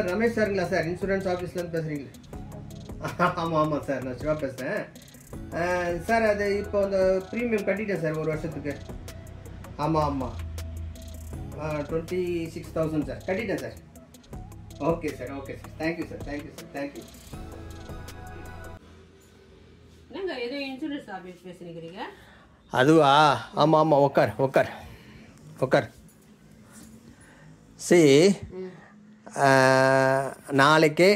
Sir Ramesh சாருங்களா sir? Insurance ஆஃபீஸ்லேருந்து பேசுகிறீங்களே? ஆமாம் ஆமாம் சார், நான் சிவா பேசுகிறேன் சார். அது இப்போ அந்த ப்ரீமியம் கட்டிட்டேன் சார், ஒரு வருஷத்துக்கு. ஆமாம் ஆமாம் 26,000 சார் கட்டிட்டேன் sir. Okay sir, okay sir, thank you sir, thank you sir, thank you. என்னங்க ஏதோ இன்சூரன்ஸ் ஆஃபீஸ் பேசுகிறீங்க? அதுவா? ஆமாம் ஆமாம், உட்கார் உட்கார் உட்கார். நாளைக்கே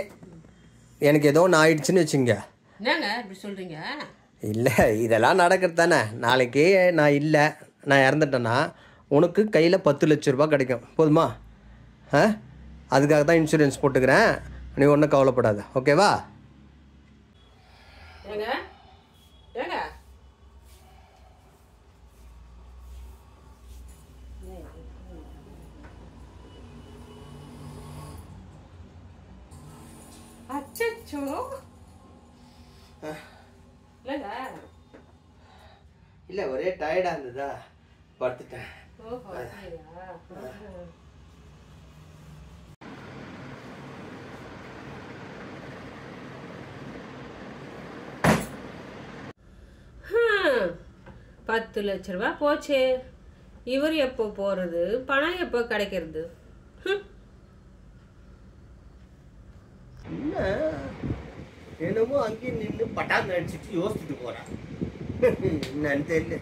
எனக்கு ஏதோ ஒன்று ஆயிடுச்சுன்னு வச்சுங்க. என்னங்க இப்படி சொல்கிறீங்க? இல்லை, இதெல்லாம் நடக்கிறது தானே. நாளைக்கு நான் இல்லை, நான் இறந்துட்டேன்னா உனக்கு கையில் 10 லட்ச ரூபா கிடைக்கும். போதுமா? அதுக்காக தான் இன்சூரன்ஸ் போட்டுக்கிறேன். நீ ஒன்றும் கவலைப்படாத, ஓகேவா? ஏங்க ஏங்க அச்சோ இல்லைங்க. இல்லை, ஒரே டயர்டாக இருந்ததா, படுத்துட்டேன். ஓஹோ சரியா. பத்து லட்ச ரூபா போச்சு. இவர் எப்போ போறது, பணம் எப்போ கிடைக்கிறது? என்ன என்னமோ அங்கேயும் நின்று பட்டாந்து அடிச்சுட்டு யோசிச்சுட்டு போகிறேன். என்னன்னு தெரியல.